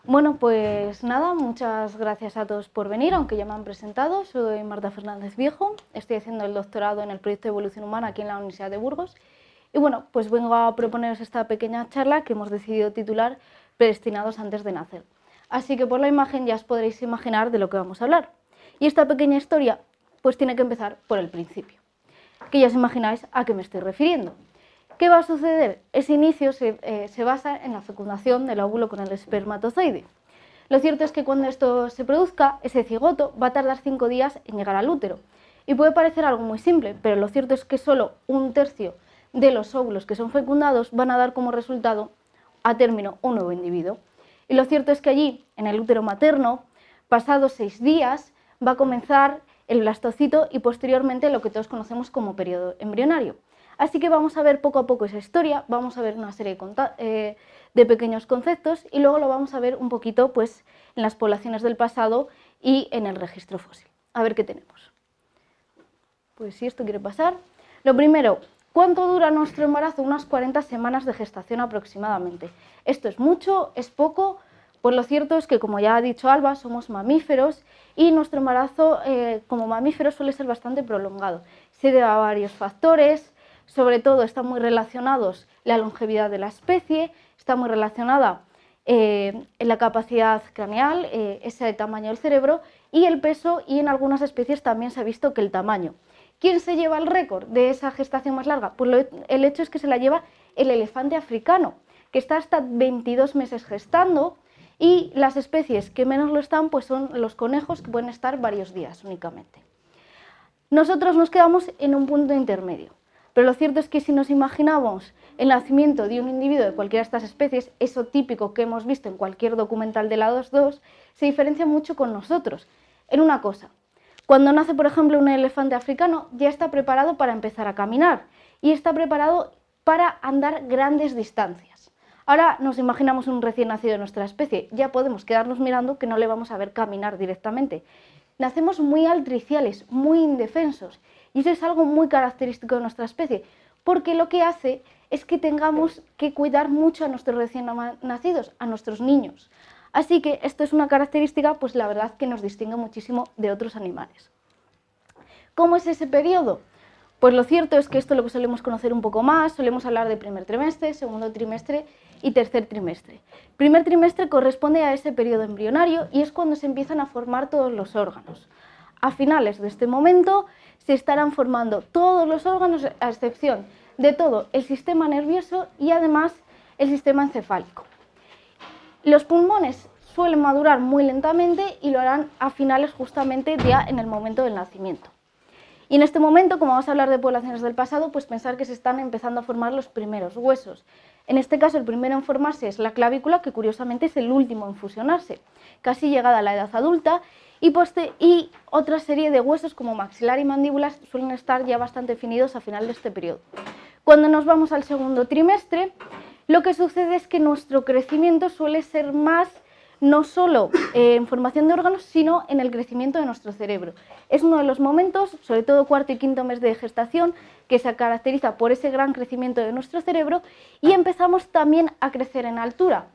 Bueno, pues nada, muchas gracias a todos por venir, aunque ya me han presentado. Soy Marta Fernández Viejo, estoy haciendo el doctorado en el proyecto de evolución humana aquí en la Universidad de Burgos. Y bueno, pues vengo a proponeros esta pequeña charla que hemos decidido titular Predestinados antes de nacer. Así que por la imagen ya os podréis imaginar de lo que vamos a hablar. Y esta pequeña historia pues tiene que empezar por el principio, que ya os imagináis a qué me estoy refiriendo. ¿Qué va a suceder? Ese inicio se basa en la fecundación del óvulo con el espermatozoide. Lo cierto es que cuando esto se produzca, ese cigoto va a tardar 5 días en llegar al útero. Y puede parecer algo muy simple, pero lo cierto es que solo 1/3 de los óvulos que son fecundados van a dar como resultado a término un nuevo individuo. Y lo cierto es que allí, en el útero materno, pasados 6 días, va a comenzar el blastocito y posteriormente lo que todos conocemos como periodo embrionario. Así que vamos a ver poco a poco esa historia, vamos a ver una serie de pequeños conceptos y luego lo vamos a ver un poquito pues, en las poblaciones del pasado y en el registro fósil. A ver qué tenemos. Pues si esto quiere pasar. Lo primero, ¿cuánto dura nuestro embarazo? Unas 40 semanas de gestación aproximadamente. ¿Esto es mucho? ¿Es poco? Pues lo cierto es que, como ya ha dicho Alba, somos mamíferos y nuestro embarazo como mamíferos suele ser bastante prolongado. Se debe a varios factores. Sobre todo están muy relacionados la longevidad de la especie, está muy relacionada la capacidad craneal, ese tamaño del cerebro y el peso, y en algunas especies también se ha visto que el tamaño. ¿Quién se lleva el récord de esa gestación más larga? Pues el hecho es que se la lleva el elefante africano, que está hasta 22 meses gestando, y las especies que menos lo están pues son los conejos, que pueden estar varios días únicamente. Nosotros nos quedamos en un punto intermedio. Pero lo cierto es que si nos imaginamos el nacimiento de un individuo de cualquiera de estas especies, eso típico que hemos visto en cualquier documental de la 2.2, se diferencia mucho con nosotros en una cosa. Cuando nace, por ejemplo, un elefante africano, ya está preparado para empezar a caminar y está preparado para andar grandes distancias. Ahora nos imaginamos un recién nacido de nuestra especie, ya podemos quedarnos mirando que no le vamos a ver caminar directamente. Nacemos muy altriciales, muy indefensos. Y eso es algo muy característico de nuestra especie, porque lo que hace es que tengamos que cuidar mucho a nuestros recién nacidos, a nuestros niños. Así que esto es una característica, pues la verdad que nos distingue muchísimo de otros animales. ¿Cómo es ese periodo? Pues lo cierto es que esto lo solemos conocer un poco más, solemos hablar de primer trimestre, segundo trimestre y tercer trimestre. Primer trimestre corresponde a ese periodo embrionario y es cuando se empiezan a formar todos los órganos. A finales de este momento se estarán formando todos los órganos, a excepción de todo el sistema nervioso y además el sistema encefálico. Los pulmones suelen madurar muy lentamente y lo harán a finales justamente ya en el momento del nacimiento. Y en este momento, como vamos a hablar de poblaciones del pasado, pues pensar que se están empezando a formar los primeros huesos. En este caso, el primero en formarse es la clavícula, que curiosamente es el último en fusionarse, casi llegada a la edad adulta, y otra serie de huesos como maxilar y mandíbulas suelen estar ya bastante definidos a final de este periodo. Cuando nos vamos al segundo trimestre, lo que sucede es que nuestro crecimiento suele ser más no solo en formación de órganos, sino en el crecimiento de nuestro cerebro. Es uno de los momentos, sobre todo cuarto y quinto mes de gestación, que se caracteriza por ese gran crecimiento de nuestro cerebro, y empezamos también a crecer en altura.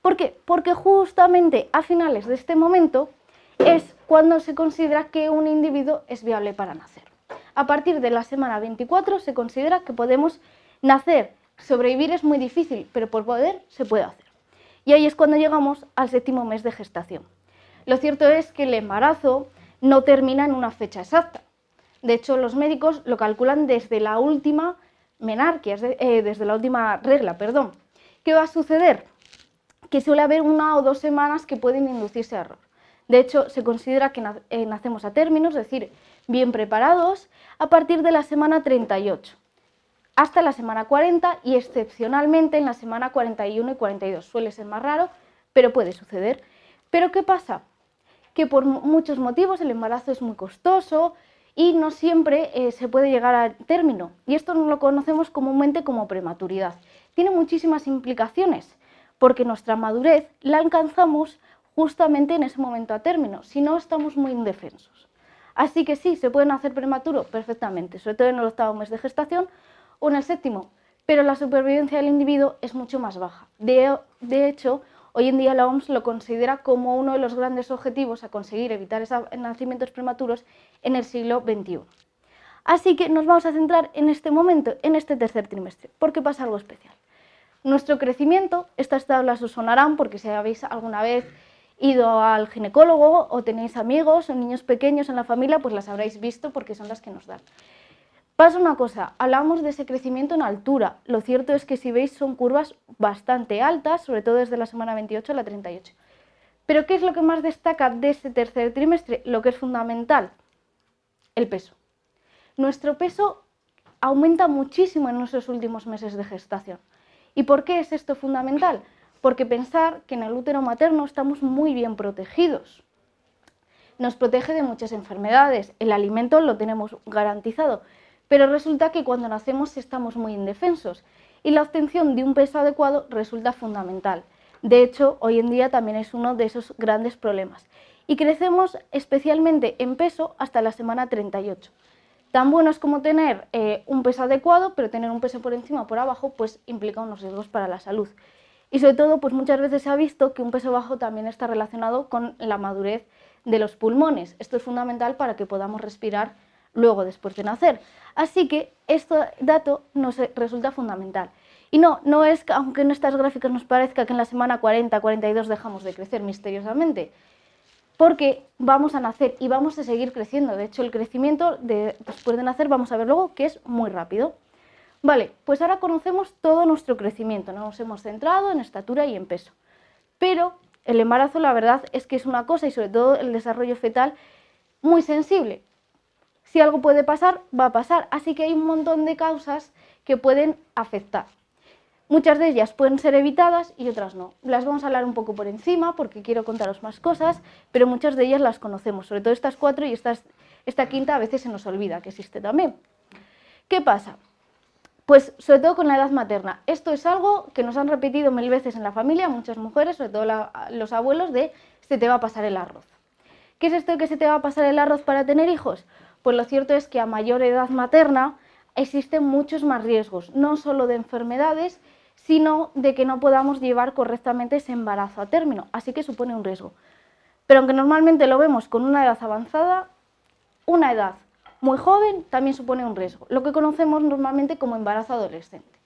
¿Por qué? Porque justamente a finales de este momento es cuando se considera que un individuo es viable para nacer. A partir de la semana 24 se considera que podemos nacer. Sobrevivir es muy difícil, pero por poder se puede hacer. Y ahí es cuando llegamos al séptimo mes de gestación. Lo cierto es que el embarazo no termina en una fecha exacta. De hecho, los médicos lo calculan desde la última menarquia, desde la última regla, perdón. ¿Qué va a suceder? Que suele haber 1 o 2 semanas que pueden inducirse a error. De hecho, se considera que nacemos a término, es decir, bien preparados, a partir de la semana 38. Hasta la semana 40 y excepcionalmente en la semana 41 y 42. Suele ser más raro, pero puede suceder. ¿Pero qué pasa? Que por muchos motivos el embarazo es muy costoso y no siempre se puede llegar a término. Y esto lo conocemos comúnmente como prematuridad. Tiene muchísimas implicaciones, porque nuestra madurez la alcanzamos justamente en ese momento a término, si no estamos muy indefensos. Así que sí, se puede nacer prematuro perfectamente, sobre todo en el 8º mes de gestación o en el 7º, pero la supervivencia del individuo es mucho más baja. De hecho, Hoy en día la OMS lo considera como uno de los grandes objetivos a conseguir evitar esos nacimientos prematuros en el siglo XXI. Así que nos vamos a centrar en este momento, en este tercer trimestre, porque pasa algo especial. Nuestro crecimiento, estas tablas os sonarán porque si habéis alguna vez ido al ginecólogo o tenéis amigos o niños pequeños en la familia, pues las habréis visto porque son las que nos dan. Pasa una cosa, hablamos de ese crecimiento en altura. Lo cierto es que si veis son curvas bastante altas, sobre todo desde la semana 28 a la 38. Pero ¿qué es lo que más destaca de este tercer trimestre? Lo que es fundamental, el peso. Nuestro peso aumenta muchísimo en nuestros últimos meses de gestación. ¿Y por qué es esto fundamental? Porque pensar que en el útero materno estamos muy bien protegidos. Nos protege de muchas enfermedades, el alimento lo tenemos garantizado, pero resulta que cuando nacemos estamos muy indefensos y la obtención de un peso adecuado resulta fundamental. De hecho, hoy en día también es uno de esos grandes problemas. Y crecemos especialmente en peso hasta la semana 38. Tan bueno es como tener un peso adecuado, pero tener un peso por encima o por abajo pues implica unos riesgos para la salud. Y sobre todo, pues muchas veces se ha visto que un peso bajo también está relacionado con la madurez de los pulmones. Esto es fundamental para que podamos respirar luego después de nacer. Así que este dato nos resulta fundamental. Y no es que, aunque en estas gráficas nos parezca que en la semana 40-42 dejamos de crecer misteriosamente, porque vamos a nacer y vamos a seguir creciendo. De hecho, el crecimiento después de nacer vamos a ver luego que es muy rápido. Vale, pues ahora conocemos todo nuestro crecimiento, nos hemos centrado en estatura y en peso. Pero el embarazo, la verdad es que es una cosa, y sobre todo el desarrollo fetal, muy sensible. Si algo puede pasar, va a pasar. Así que hay un montón de causas que pueden afectar. Muchas de ellas pueden ser evitadas y otras no. Las vamos a hablar un poco por encima porque quiero contaros más cosas, pero muchas de ellas las conocemos, sobre todo estas 4 y esta quinta a veces se nos olvida que existe también. ¿Qué pasa? Pues sobre todo con la edad materna. Esto es algo que nos han repetido 1000 veces en la familia, muchas mujeres, sobre todo los abuelos, de se te va a pasar el arroz. ¿Qué es esto de que se te va a pasar el arroz para tener hijos? Pues lo cierto es que a mayor edad materna existen muchos más riesgos, no solo de enfermedades, sino de que no podamos llevar correctamente ese embarazo a término, así que supone un riesgo. Pero aunque normalmente lo vemos con una edad avanzada, una edad muy joven también supone un riesgo, lo que conocemos normalmente como embarazo adolescente.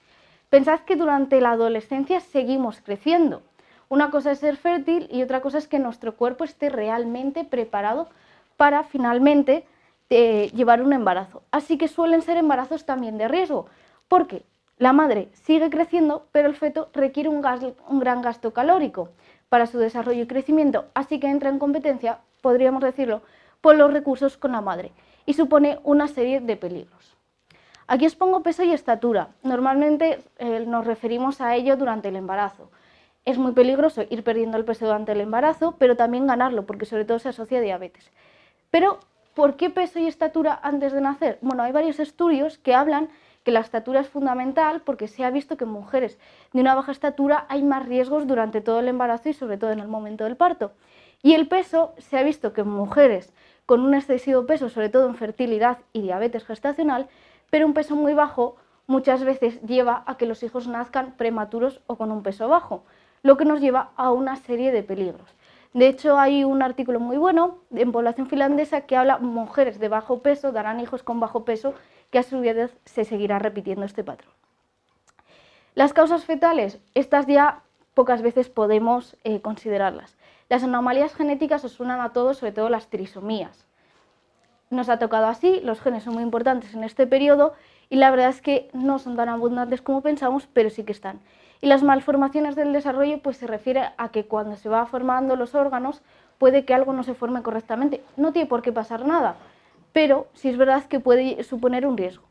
Pensad que durante la adolescencia seguimos creciendo. Una cosa es ser fértil y otra cosa es que nuestro cuerpo esté realmente preparado para finalmente llevar un embarazo. Así que suelen ser embarazos también de riesgo, porque la madre sigue creciendo, pero el feto requiere un gran gasto calórico para su desarrollo y crecimiento, así que entra en competencia, podríamos decirlo, por los recursos con la madre y supone una serie de peligros. Aquí os pongo peso y estatura. Normalmente nos referimos a ello durante el embarazo. Es muy peligroso ir perdiendo el peso durante el embarazo, pero también ganarlo, porque sobre todo se asocia a diabetes. Pero, ¿por qué peso y estatura antes de nacer? Bueno, hay varios estudios que hablan que la estatura es fundamental porque se ha visto que en mujeres de una baja estatura hay más riesgos durante todo el embarazo y sobre todo en el momento del parto. Y el peso se ha visto que en mujeres con un excesivo peso, sobre todo en fertilidad y diabetes gestacional, pero un peso muy bajo muchas veces lleva a que los hijos nazcan prematuros o con un peso bajo, lo que nos lleva a una serie de peligros. De hecho, hay un artículo muy bueno en Población Finlandesa que habla de mujeres de bajo peso darán hijos con bajo peso, que a su vez se seguirá repitiendo este patrón. Las causas fetales, estas ya pocas veces podemos considerarlas. Las anomalías genéticas os suenan a todos, sobre todo las trisomías. Nos ha tocado así, los genes son muy importantes en este periodo y la verdad es que no son tan abundantes como pensamos, pero sí que están. Y las malformaciones del desarrollo pues se refiere a que cuando se va formando los órganos puede que algo no se forme correctamente. No tiene por qué pasar nada, pero sí es verdad que puede suponer un riesgo.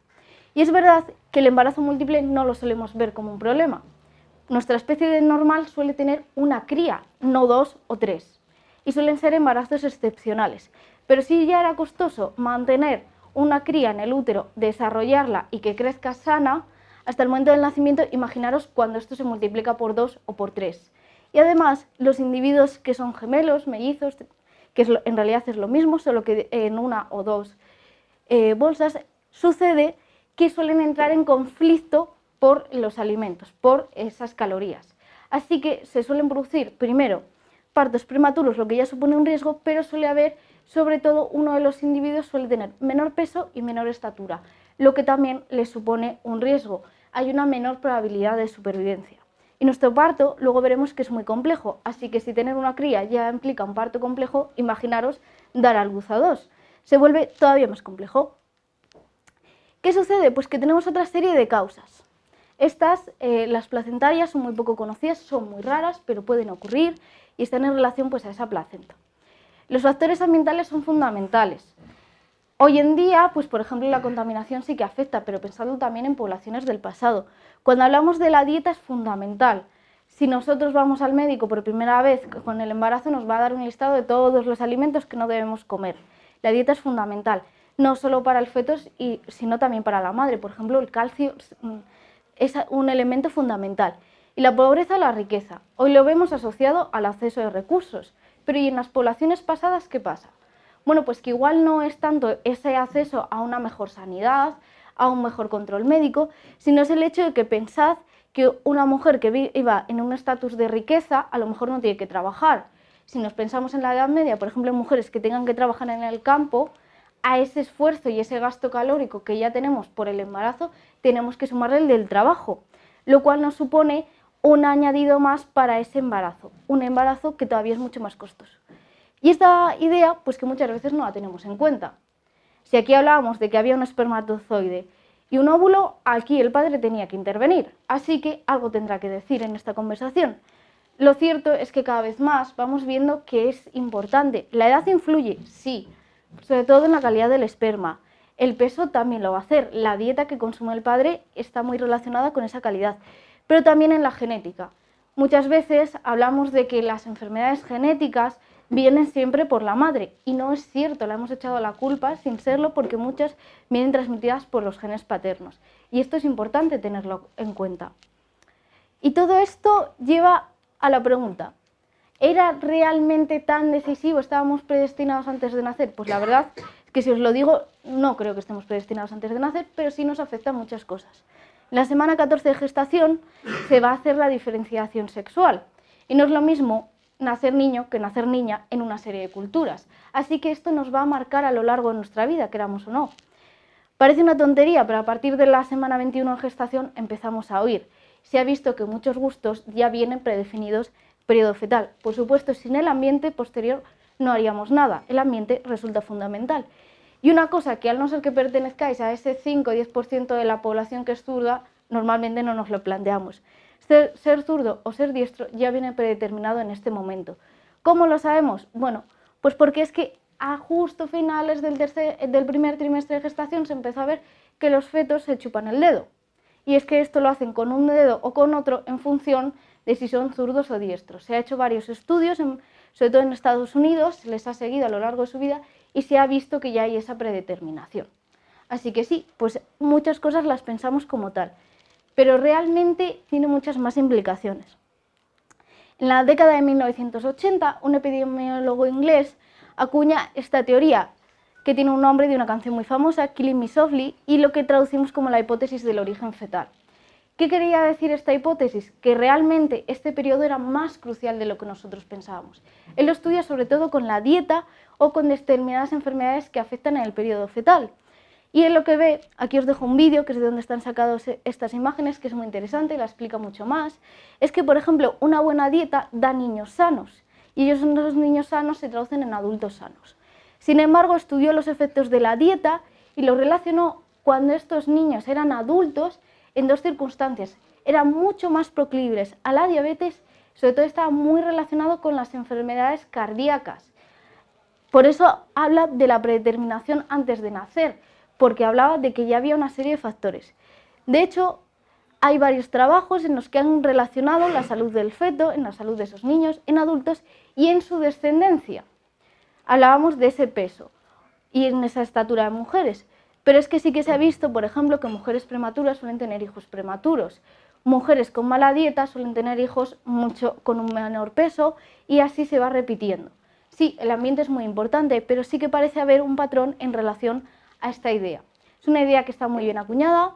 Y es verdad que el embarazo múltiple no lo solemos ver como un problema. Nuestra especie normal suele tener una cría, no 2 o 3, y suelen ser embarazos excepcionales. Pero si ya era costoso mantener una cría en el útero, desarrollarla y que crezca sana, hasta el momento del nacimiento, imaginaros cuando esto se multiplica por 2 o por 3. Y además, los individuos que son gemelos, mellizos, que en realidad es lo mismo, solo que en una o dos bolsas, sucede que suelen entrar en conflicto por los alimentos, por esas calorías. Así que se suelen producir, primero, partos prematuros, lo que ya supone un riesgo, pero suele haber, sobre todo, uno de los individuos suele tener menor peso y menor estatura, lo que también le supone un riesgo. Hay una menor probabilidad de supervivencia. Y nuestro parto luego veremos que es muy complejo, así que si tener una cría ya implica un parto complejo, imaginaros dar a luz a dos. Se vuelve todavía más complejo. ¿Qué sucede? Pues que tenemos otra serie de causas. Estas, las placentarias, son muy poco conocidas, son muy raras, pero pueden ocurrir y están en relación pues, a esa placenta. Los factores ambientales son fundamentales. Hoy en día, pues por ejemplo, la contaminación sí que afecta, pero pensando también en poblaciones del pasado. Cuando hablamos de la dieta es fundamental. Si nosotros vamos al médico por primera vez con el embarazo, nos va a dar un listado de todos los alimentos que no debemos comer. La dieta es fundamental, no solo para el feto, sino también para la madre. Por ejemplo, el calcio es un elemento fundamental. Y la pobreza, la riqueza. Hoy lo vemos asociado al acceso de recursos. Pero ¿y en las poblaciones pasadas qué pasa? Bueno, pues que igual no es tanto ese acceso a una mejor sanidad, a un mejor control médico, sino es el hecho de que pensad que una mujer que iba en un estatus de riqueza a lo mejor no tiene que trabajar. Si nos pensamos en la Edad Media, por ejemplo, en mujeres que tengan que trabajar en el campo, a ese esfuerzo y ese gasto calórico que ya tenemos por el embarazo, tenemos que sumarle el del trabajo, lo cual nos supone un añadido más para ese embarazo, un embarazo que todavía es mucho más costoso. Y esta idea, pues que muchas veces no la tenemos en cuenta. Si aquí hablábamos de que había un espermatozoide y un óvulo, aquí el padre tenía que intervenir, así que algo tendrá que decir en esta conversación. Lo cierto es que cada vez más vamos viendo que es importante. ¿La edad influye? Sí, sobre todo en la calidad del esperma. El peso también lo va a hacer. La dieta que consume el padre está muy relacionada con esa calidad, pero también en la genética. Muchas veces hablamos de que las enfermedades genéticas vienen siempre por la madre y no es cierto, le hemos echado la culpa sin serlo porque muchas vienen transmitidas por los genes paternos y esto es importante tenerlo en cuenta. Y todo esto lleva a la pregunta, ¿era realmente tan decisivo? ¿Estábamos predestinados antes de nacer? Pues la verdad es que si os lo digo, no creo que estemos predestinados antes de nacer, pero sí nos afectan muchas cosas. En la semana 14 de gestación se va a hacer la diferenciación sexual y no es lo mismo nacer niño que nacer niña en una serie de culturas. Así que esto nos va a marcar a lo largo de nuestra vida, queramos o no. Parece una tontería, pero a partir de la semana 21 de gestación empezamos a oír. Se ha visto que muchos gustos ya vienen predefinidos periodo fetal. Por supuesto, sin el ambiente posterior no haríamos nada. El ambiente resulta fundamental. Y una cosa que al no ser que pertenezcáis a ese 5 o 10% de la población que es zurda, normalmente no nos lo planteamos. Ser zurdo o ser diestro ya viene predeterminado en este momento. ¿Cómo lo sabemos? Bueno, pues porque es que a justo finales del primer trimestre de gestación se empezó a ver que los fetos se chupan el dedo. Y es que esto lo hacen con un dedo o con otro en función de si son zurdos o diestros. Se ha hecho varios estudios, sobre todo en Estados Unidos, se les ha seguido a lo largo de su vida y se ha visto que ya hay esa predeterminación. Así que sí, pues muchas cosas las pensamos como tal, pero realmente tiene muchas más implicaciones. En la década de 1980, un epidemiólogo inglés acuña esta teoría, que tiene un nombre de una canción muy famosa, Killing Me Softly, y lo que traducimos como la hipótesis del origen fetal. ¿Qué quería decir esta hipótesis? Que realmente este periodo era más crucial de lo que nosotros pensábamos. Él lo estudia sobre todo con la dieta o con determinadas enfermedades que afectan en el periodo fetal. Y él lo que ve, aquí os dejo un vídeo, que es de donde están sacadas estas imágenes, que es muy interesante y la explica mucho más, es que, por ejemplo, una buena dieta da niños sanos y esos niños sanos se traducen en adultos sanos. Sin embargo, estudió los efectos de la dieta y lo relacionó cuando estos niños eran adultos en dos circunstancias. Eran mucho más proclives a la diabetes, sobre todo estaba muy relacionado con las enfermedades cardíacas. Por eso habla de la predeterminación antes de nacer, porque hablaba de que ya había una serie de factores. De hecho, hay varios trabajos en los que han relacionado la salud del feto, en la salud de esos niños, en adultos y en su descendencia. Hablábamos de ese peso y en esa estatura de mujeres, pero es que sí que se ha visto, por ejemplo, que mujeres prematuras suelen tener hijos prematuros. Mujeres con mala dieta suelen tener hijos con un menor peso y así se va repitiendo. Sí, el ambiente es muy importante, pero sí que parece haber un patrón en relación a esta idea. Es una idea que está muy bien acuñada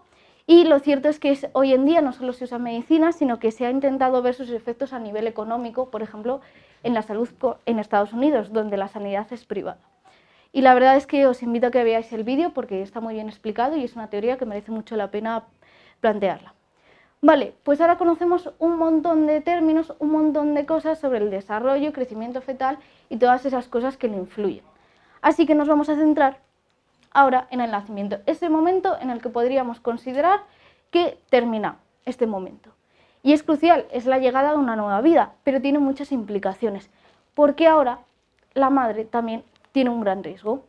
Y lo cierto es que hoy en día no solo se usa en medicina, sino que se ha intentado ver sus efectos a nivel económico, por ejemplo, en la salud en Estados Unidos, donde la sanidad es privada. Y la verdad es que os invito a que veáis el vídeo porque está muy bien explicado y es una teoría que merece mucho la pena plantearla. Vale, pues ahora conocemos un montón de términos, un montón de cosas sobre el desarrollo, crecimiento fetal y todas esas cosas que le influyen. Así que nos vamos a centrar ahora en el nacimiento, ese momento en el que podríamos considerar que termina este momento. Y es crucial, es la llegada de una nueva vida, pero tiene muchas implicaciones, porque ahora la madre también tiene un gran riesgo.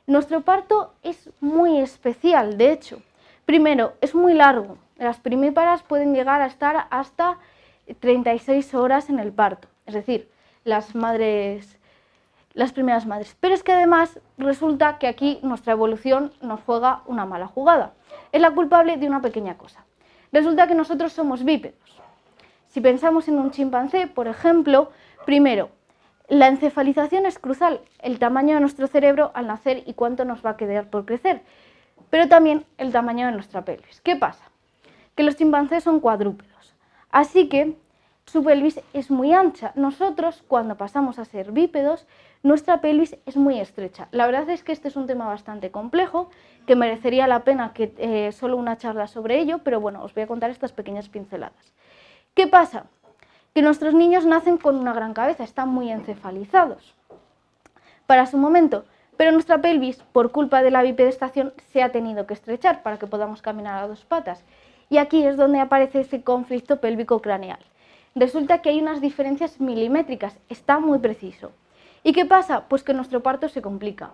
Nuestro parto es muy especial, de hecho. Primero, es muy largo. Las primíparas pueden llegar a estar hasta 36 horas en el parto, es decir, las primeras madres. Pero es que además resulta que aquí nuestra evolución nos juega una mala jugada. Es la culpable de una pequeña cosa. Resulta que nosotros somos bípedos. Si pensamos en un chimpancé, por ejemplo, primero, la encefalización es crucial, el tamaño de nuestro cerebro al nacer y cuánto nos va a quedar por crecer, pero también el tamaño de nuestra pelvis. ¿Qué pasa? Que los chimpancés son cuadrúpedos, así que su pelvis es muy ancha. Nosotros, cuando pasamos a ser bípedos, nuestra pelvis es muy estrecha. La verdad es que este es un tema bastante complejo, que merecería la pena que solo una charla sobre ello, pero bueno, os voy a contar estas pequeñas pinceladas. ¿Qué pasa? Que nuestros niños nacen con una gran cabeza, están muy encefalizados para su momento, pero nuestra pelvis, por culpa de la bipedestación, se ha tenido que estrechar para que podamos caminar a dos patas. Y aquí es donde aparece ese conflicto pélvico-craneal. Resulta que hay unas diferencias milimétricas, está muy preciso. ¿Y qué pasa? Pues que nuestro parto se complica.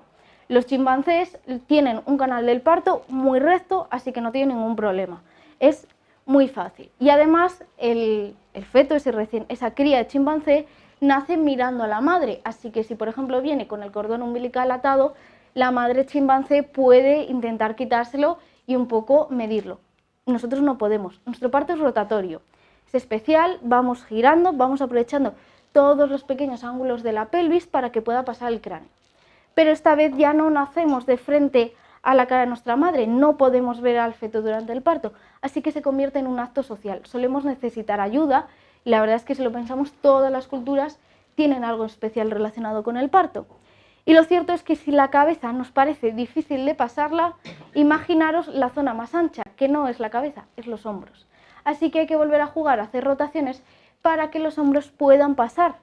Los chimpancés tienen un canal del parto muy recto, así que no tienen ningún problema. Es muy fácil. Y además el feto, esa cría de chimpancé, nace mirando a la madre, así que si por ejemplo viene con el cordón umbilical atado, la madre chimpancé puede intentar quitárselo y un poco medirlo. Nosotros no podemos, nuestro parto es rotatorio, es especial, vamos girando, vamos aprovechando todos los pequeños ángulos de la pelvis para que pueda pasar el cráneo. Pero esta vez ya no nacemos de frente a la cara de nuestra madre, no podemos ver al feto durante el parto, así que se convierte en un acto social. Solemos necesitar ayuda y la verdad es que si lo pensamos, todas las culturas tienen algo especial relacionado con el parto. Y lo cierto es que si la cabeza nos parece difícil de pasarla, imaginaros la zona más ancha, que no es la cabeza, es los hombros. Así que hay que volver a jugar, a hacer rotaciones para que los hombros puedan pasar.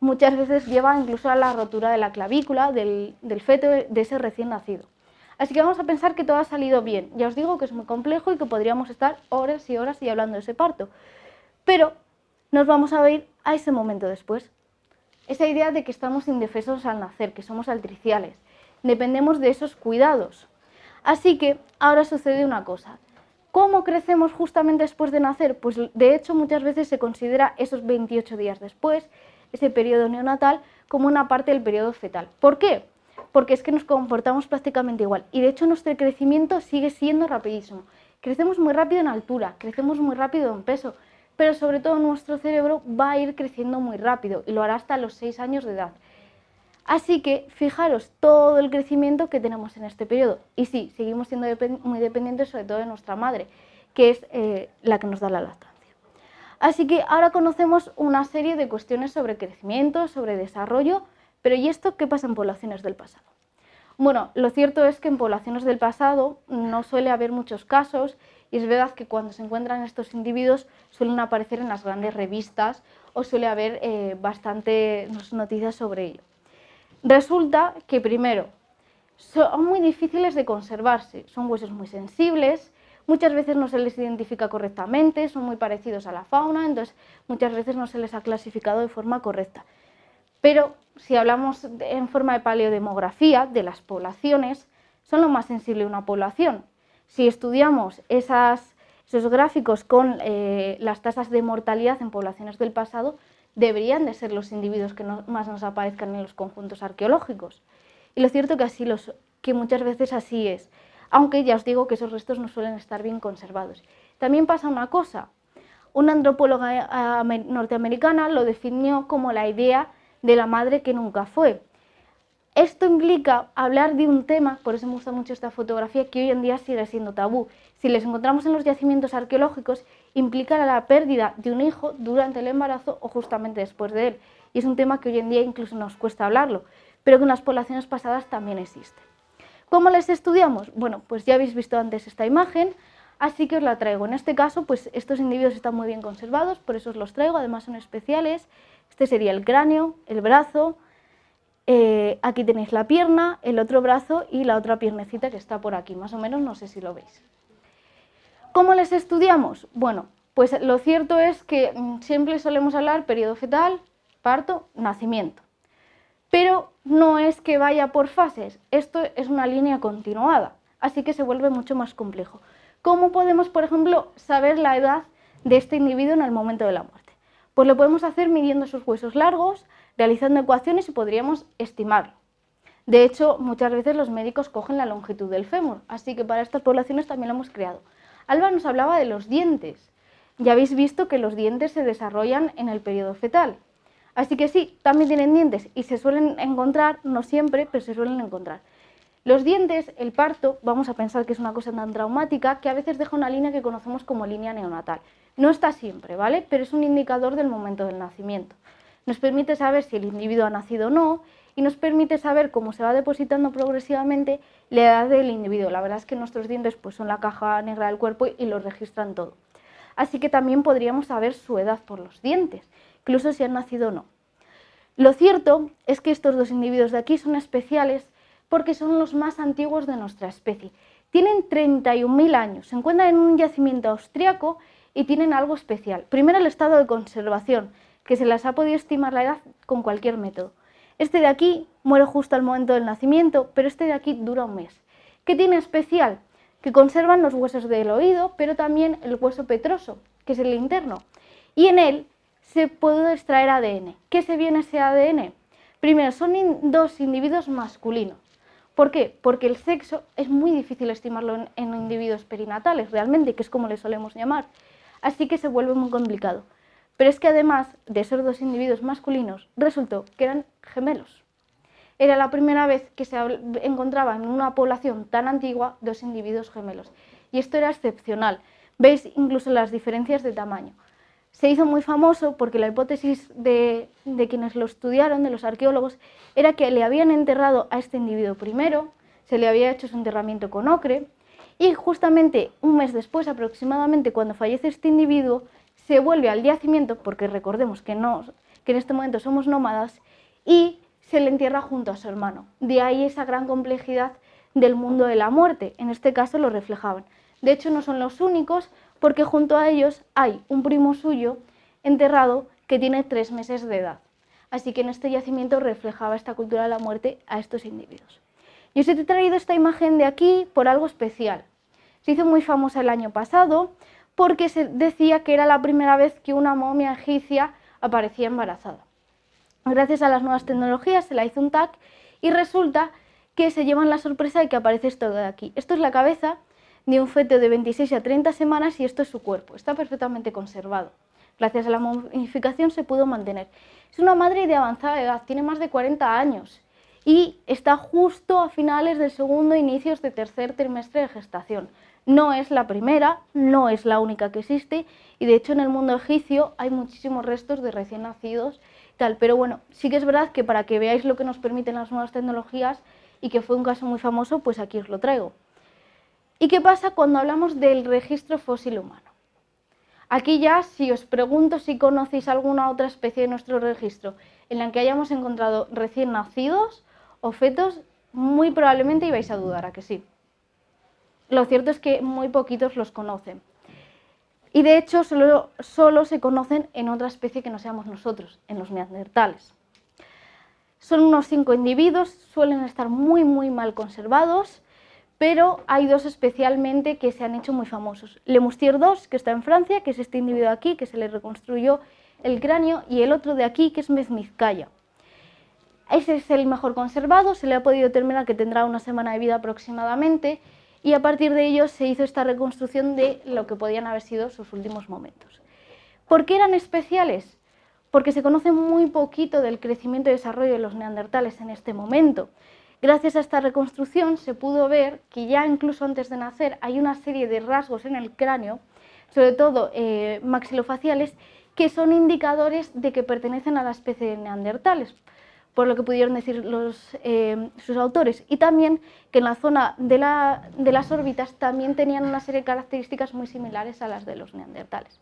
Muchas veces lleva incluso a la rotura de la clavícula del feto, de ese recién nacido. Así que vamos a pensar que todo ha salido bien. Ya os digo que es muy complejo y que podríamos estar horas y horas y hablando de ese parto. Pero nos vamos a ir a ese momento después. Esa idea de que estamos indefensos al nacer, que somos altriciales. Dependemos de esos cuidados. Así que ahora sucede una cosa. ¿Cómo crecemos justamente después de nacer? Pues de hecho muchas veces se considera esos 28 días después, ese periodo neonatal, como una parte del periodo fetal. ¿Por qué? Porque es que nos comportamos prácticamente igual y de hecho nuestro crecimiento sigue siendo rapidísimo. Crecemos muy rápido en altura, crecemos muy rápido en peso, pero sobre todo nuestro cerebro va a ir creciendo muy rápido y lo hará hasta los 6 años de edad. Así que fijaros todo el crecimiento que tenemos en este periodo. Y sí, seguimos siendo muy dependientes sobre todo de nuestra madre, que es la que nos da la lactancia. Así que ahora conocemos una serie de cuestiones sobre crecimiento, sobre desarrollo, pero ¿y esto qué pasa en poblaciones del pasado? Bueno, lo cierto es que en poblaciones del pasado no suele haber muchos casos y es verdad que cuando se encuentran estos individuos suelen aparecer en las grandes revistas o suele haber bastantes noticias sobre ello. Resulta que primero, son muy difíciles de conservarse, son huesos muy sensibles, muchas veces no se les identifica correctamente, son muy parecidos a la fauna, entonces muchas veces no se les ha clasificado de forma correcta. Pero si hablamos en forma de paleodemografía de las poblaciones, son lo más sensible de una población. Si estudiamos esos gráficos con las tasas de mortalidad en poblaciones del pasado, deberían de ser los individuos que más nos aparezcan en los conjuntos arqueológicos. Y lo cierto que muchas veces así es, aunque ya os digo que esos restos no suelen estar bien conservados. También pasa una cosa, una antropóloga norteamericana lo definió como la idea de la madre que nunca fue. Esto implica hablar de un tema, por eso me gusta mucho esta fotografía, que hoy en día sigue siendo tabú. Si les encontramos en los yacimientos arqueológicos, implica la pérdida de un hijo durante el embarazo o justamente después de él. Y es un tema que hoy en día incluso nos cuesta hablarlo, pero que en las poblaciones pasadas también existe. ¿Cómo les estudiamos? Bueno, pues ya habéis visto antes esta imagen, así que os la traigo. En este caso, pues estos individuos están muy bien conservados, por eso os los traigo, además son especiales. Este sería el cráneo, el brazo, aquí tenéis la pierna, el otro brazo y la otra piernecita que está por aquí, más o menos, no sé si lo veis. ¿Cómo les estudiamos? Bueno, pues lo cierto es que siempre solemos hablar periodo fetal, parto, nacimiento. Pero no es que vaya por fases, esto es una línea continuada, así que se vuelve mucho más complejo. ¿Cómo podemos, por ejemplo, saber la edad de este individuo en el momento de la muerte? Pues lo podemos hacer midiendo sus huesos largos, realizando ecuaciones y podríamos estimarlo. De hecho, muchas veces los médicos cogen la longitud del fémur, así que para estas poblaciones también lo hemos creado. Alba nos hablaba de los dientes. Ya habéis visto que los dientes se desarrollan en el periodo fetal. Así que sí, también tienen dientes y se suelen encontrar, no siempre, pero se suelen encontrar. Los dientes, el parto, vamos a pensar que es una cosa tan traumática que a veces deja una línea que conocemos como línea neonatal. No está siempre, ¿vale? Pero es un indicador del momento del nacimiento. Nos permite saber si el individuo ha nacido o no y nos permite saber cómo se va depositando progresivamente la edad del individuo. La verdad es que nuestros dientes pues, son la caja negra del cuerpo y lo registran todo. Así que también podríamos saber su edad por los dientes, incluso si han nacido o no. Lo cierto es que estos dos individuos de aquí son especiales porque son los más antiguos de nuestra especie. Tienen 31.000 años, se encuentran en un yacimiento austriaco y tienen algo especial. Primero, el estado de conservación, que se les ha podido estimar la edad con cualquier método. Este de aquí muere justo al momento del nacimiento, pero este de aquí dura un mes. ¿Qué tiene especial? Que conservan los huesos del oído, pero también el hueso petroso, que es el interno, y en él se puede extraer ADN. ¿Qué se vio en ese ADN? Primero, son dos individuos masculinos. ¿Por qué? Porque el sexo es muy difícil estimarlo en individuos perinatales, realmente, que es como le solemos llamar. Así que se vuelve muy complicado. Pero es que además de esos dos individuos masculinos, resultó que eran gemelos. Era la primera vez que se encontraba en una población tan antigua dos individuos gemelos. Y esto era excepcional. Veis incluso las diferencias de tamaño. Se hizo muy famoso porque la hipótesis de quienes lo estudiaron, de los arqueólogos, era que le habían enterrado a este individuo primero, se le había hecho su enterramiento con ocre, y justamente un mes después, aproximadamente, cuando fallece este individuo, se vuelve al yacimiento, porque recordemos que en este momento somos nómadas, y se le entierra junto a su hermano. De ahí esa gran complejidad del mundo de la muerte, en este caso lo reflejaban. De hecho, no son los únicos, porque junto a ellos hay un primo suyo enterrado que tiene 3 meses de edad. Así que en este yacimiento reflejaba esta cultura de la muerte a estos individuos. Yo os he traído esta imagen de aquí por algo especial. Se hizo muy famosa el año pasado porque se decía que era la primera vez que una momia egipcia aparecía embarazada. Gracias a las nuevas tecnologías se la hizo un TAC y resulta que se llevan la sorpresa de que aparece esto de aquí. Esto es la cabeza de un feto de 26 a 30 semanas y esto es su cuerpo. Está perfectamente conservado. Gracias a la momificación se pudo mantener. Es una madre de avanzada edad, tiene más de 40 años y está justo a finales del segundo, inicios de tercer trimestre de gestación. No es la primera, no es la única que existe y de hecho en el mundo egipcio hay muchísimos restos de recién nacidos y tal. Pero bueno, sí que es verdad que para que veáis lo que nos permiten las nuevas tecnologías y que fue un caso muy famoso, pues aquí os lo traigo. ¿Y qué pasa cuando hablamos del registro fósil humano? Aquí ya, si os pregunto si conocéis alguna otra especie de nuestro registro en la que hayamos encontrado recién nacidos o fetos, muy probablemente ibais a dudar, ¿a que sí? Lo cierto es que muy poquitos los conocen. Y de hecho solo se conocen en otra especie que no seamos nosotros, en los neandertales. Son unos 5 individuos, suelen estar muy mal conservados, pero hay dos especialmente que se han hecho muy famosos. Le Moustier II, que está en Francia, que es este individuo de aquí, que se le reconstruyó el cráneo, y el otro de aquí, que es Mezmizcaya. Ese es el mejor conservado, se le ha podido determinar que tendrá una semana de vida aproximadamente, y a partir de ello se hizo esta reconstrucción de lo que podían haber sido sus últimos momentos. ¿Por qué eran especiales? porque se conoce muy poquito del crecimiento y desarrollo de los neandertales en este momento. Gracias a esta reconstrucción se pudo ver que ya incluso antes de nacer hay una serie de rasgos en el cráneo, sobre todo maxilofaciales, que son indicadores de que pertenecen a la especie de neandertales, por lo que pudieron decir sus autores, y también que en la zona de las órbitas también tenían una serie de características muy similares a las de los neandertales.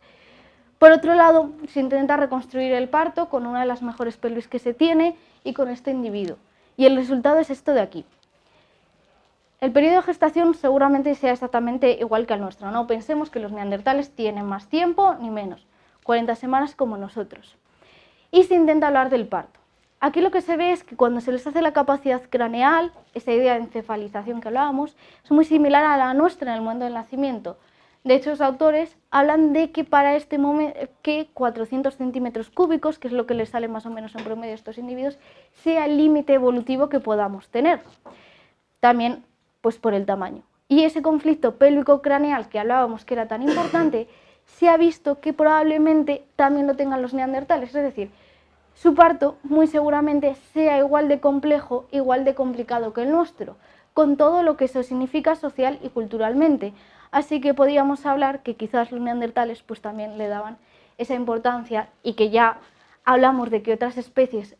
Por otro lado, se intenta reconstruir el parto con una de las mejores pelvis que se tiene y con este individuo, y el resultado es esto de aquí. El periodo de gestación seguramente sea exactamente igual que el nuestro, no pensemos que los neandertales tienen más tiempo ni menos, 40 semanas como nosotros. Y se intenta hablar del parto. Aquí lo que se ve es que cuando se les hace la capacidad craneal, esa idea de encefalización que hablábamos, es muy similar a la nuestra en el momento del nacimiento. De hecho, los autores hablan de que para este momento, que 400 centímetros cúbicos, que es lo que les sale más o menos en promedio a estos individuos, sea el límite evolutivo que podamos tener. También, pues por el tamaño. Y ese conflicto pélvico-craneal que hablábamos que era tan importante, se ha visto que probablemente también lo tengan los neandertales, es decir, su parto muy seguramente sea igual de complejo, igual de complicado que el nuestro, con todo lo que eso significa social y culturalmente. Así que podríamos hablar que quizás los neandertales pues también le daban esa importancia y que ya hablamos de que otras especies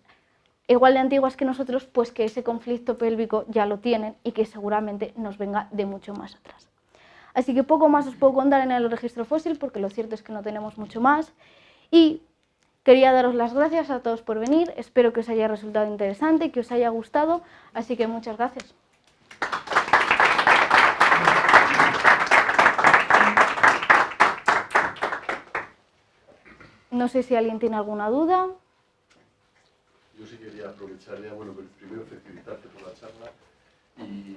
igual de antiguas que nosotros, pues que ese conflicto pélvico ya lo tienen y que seguramente nos venga de mucho más atrás. Así que poco más os puedo contar en el registro fósil porque lo cierto es que no tenemos mucho más y quería daros las gracias a todos por venir, espero que os haya resultado interesante, que os haya gustado, así que muchas gracias. No sé si alguien tiene alguna duda. Yo sí quería aprovechar ya, bueno, primero felicitarte por la charla y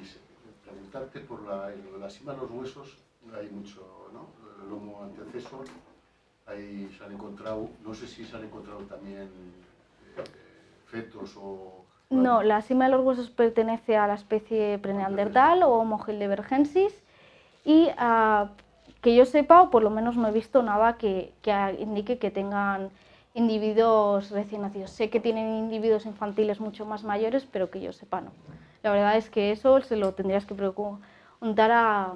preguntarte por la cima de los huesos, hay mucho, ¿no? El lomo antecesor, ahí se han encontrado, no sé si se han encontrado también fetos o... No, la cima de los huesos pertenece a la especie preneandertal o Homo heidelbergensis y que yo sepa, o por lo menos no he visto nada que indique que tengan individuos recién nacidos. Sé que tienen individuos infantiles mucho más mayores, pero que yo sepa no. La verdad es que eso se lo tendrías que preguntar a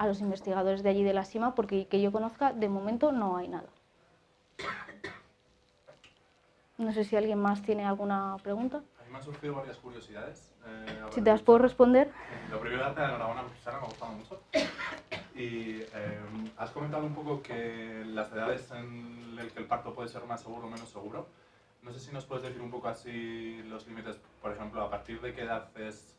los investigadores de allí de la cima, porque que yo conozca, de momento no hay nada. No sé si alguien más tiene alguna pregunta. A mí me han surgido varias curiosidades. Si te las puedo responder. Lo primero, darte la enhorabuena por Susana, me ha gustado mucho. Y has comentado un poco que las edades en las que el parto puede ser más seguro o menos seguro. No sé si nos puedes decir un poco así los límites, por ejemplo, a partir de qué edad es...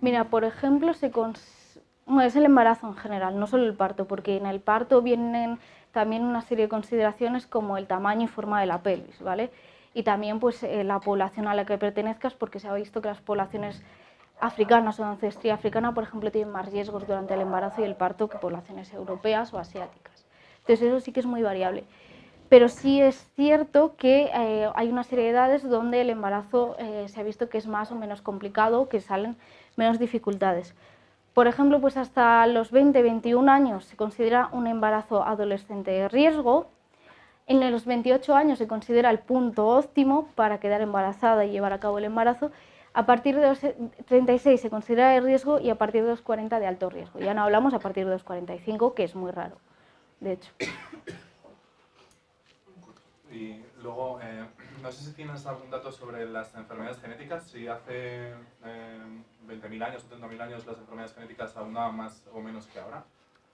Mira, por ejemplo, es el embarazo en general, no solo el parto, porque en el parto vienen también una serie de consideraciones como el tamaño y forma de la pelvis, ¿vale? Y también pues, la población a la que pertenezcas, porque se ha visto que las poblaciones africanas o de ancestría africana, por ejemplo, tienen más riesgos durante el embarazo y el parto que poblaciones europeas o asiáticas. Entonces eso sí que es muy variable. Pero sí es cierto que hay una serie de edades donde el embarazo se ha visto que es más o menos complicado, que salen menos dificultades. Por ejemplo, pues hasta los 20-21 años se considera un embarazo adolescente de riesgo. En los 28 años se considera el punto óptimo para quedar embarazada y llevar a cabo el embarazo. A partir de los 36 se considera de riesgo y a partir de los 40 de alto riesgo. Ya no hablamos a partir de los 45, que es muy raro, de hecho. Y luego, no sé si tienes algún dato sobre las enfermedades genéticas, si hace 20.000 años, 70.000 años las enfermedades genéticas abundaban más o menos que ahora.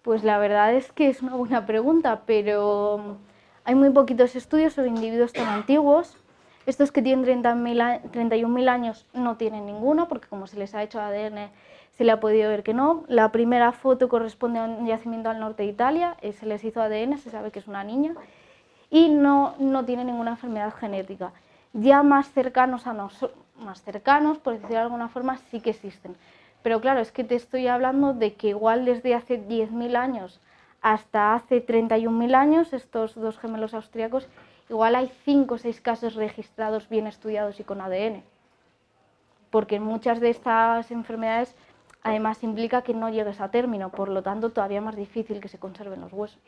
Pues la verdad es que es una buena pregunta, pero hay muy poquitos estudios sobre individuos tan antiguos. Estos que tienen 31.000 años no tienen ninguno, porque como se les ha hecho ADN se le ha podido ver que no. La primera foto corresponde a un yacimiento al norte de Italia, se les hizo ADN, se sabe que es una niña, y no tiene ninguna enfermedad genética. Ya más cercanos a nosotros, más cercanos, por decirlo de alguna forma, sí que existen. Pero claro, es que te estoy hablando de que igual desde hace 10.000 años hasta hace 31.000 años, estos dos gemelos austríacos, igual hay 5 o 6 casos registrados, bien estudiados y con ADN. Porque muchas de estas enfermedades además implica que no llegues a término, por lo tanto todavía más difícil que se conserven los huesos.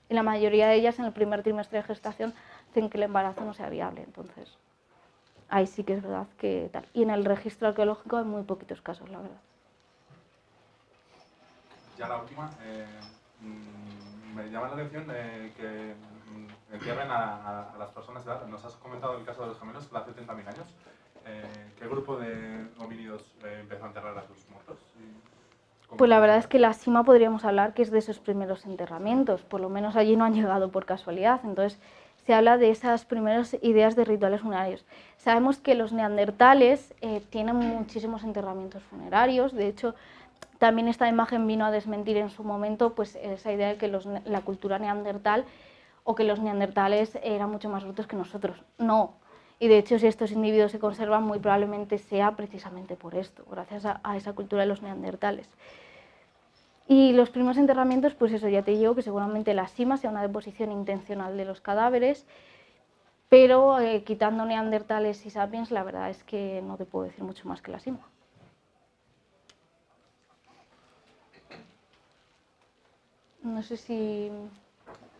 En la mayoría de ellas, en el primer trimestre de gestación, hacen que el embarazo no sea viable. Entonces, ahí sí que es verdad que tal. Y en el registro arqueológico hay muy poquitos casos, la verdad. Ya la última, me llama la atención que entierren a las personas de edad. Nos has comentado el caso de los gemelos, que hace 30.000 años. ¿Qué grupo de homínidos empezó a enterrar a sus muertos? Pues la verdad es que la Sima podríamos hablar que es de esos primeros enterramientos, por lo menos allí no han llegado por casualidad, entonces se habla de esas primeras ideas de rituales funerarios. Sabemos que los neandertales tienen muchísimos enterramientos funerarios, de hecho también esta imagen vino a desmentir en su momento pues, esa idea de que la cultura neandertal o que los neandertales eran mucho más brutos que nosotros. No, y de hecho si estos individuos se conservan muy probablemente sea precisamente por esto, gracias a esa cultura de los neandertales. Y los primeros enterramientos, pues eso, ya te digo que seguramente la Sima sea una deposición intencional de los cadáveres, pero quitando neandertales y sapiens, la verdad es que no te puedo decir mucho más que la Sima. No sé si...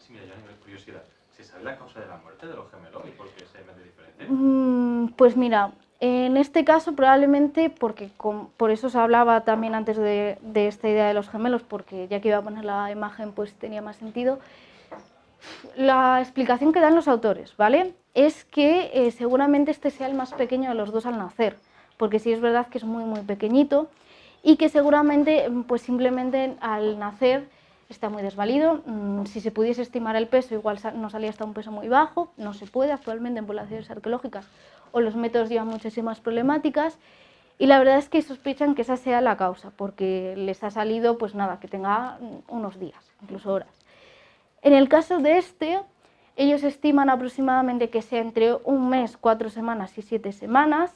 Sí, mira, yo a nivel curiosidad, ¿se sabe la causa de la muerte de los gemelos y por qué se ven de diferente? Pues mira, en este caso probablemente porque por eso se hablaba también antes de esta idea de los gemelos, porque ya que iba a poner la imagen pues tenía más sentido. La explicación que dan los autores, ¿vale? Es que seguramente este sea el más pequeño de los dos al nacer, porque sí es verdad que es muy muy pequeñito y que seguramente pues simplemente al nacer está muy desvalido. Si se pudiese estimar el peso, igual no salía hasta un peso muy bajo, no se puede actualmente en poblaciones arqueológicas o los métodos llevan muchísimas problemáticas y la verdad es que sospechan que esa sea la causa, porque les ha salido pues nada, que tenga unos días, incluso horas. En el caso de este, ellos estiman aproximadamente que sea entre un mes, 4 semanas y 7 semanas.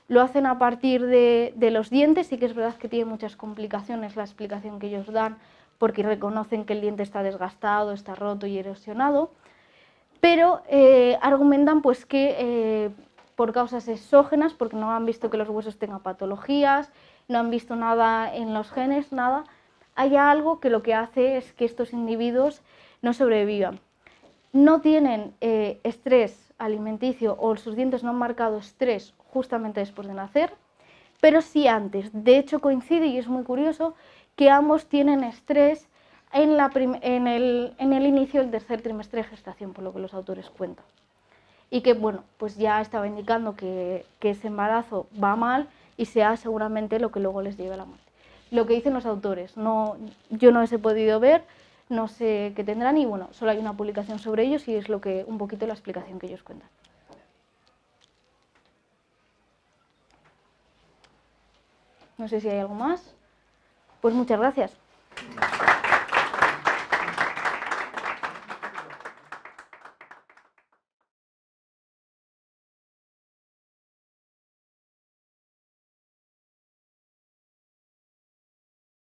Lo hacen a partir de los dientes, sí que es verdad que tiene muchas complicaciones la explicación que ellos dan, porque reconocen que el diente está desgastado, está roto y erosionado, pero argumentan pues que por causas exógenas, porque no han visto que los huesos tengan patologías, no han visto nada en los genes, nada, hay algo que lo que hace es que estos individuos no sobrevivan. No tienen estrés alimenticio o sus dientes no han marcado estrés justamente después de nacer, pero sí antes. De hecho coincide, y es muy curioso, que ambos tienen estrés en el inicio del tercer trimestre de gestación, por lo que los autores cuentan. Y que bueno, pues ya estaba indicando que ese embarazo va mal y sea seguramente lo que luego les lleve a la muerte. Lo que dicen los autores, yo no les he podido ver, no sé qué tendrán y bueno, solo hay una publicación sobre ellos y es un poquito la explicación que ellos cuentan. No sé si hay algo más. Pues muchas gracias.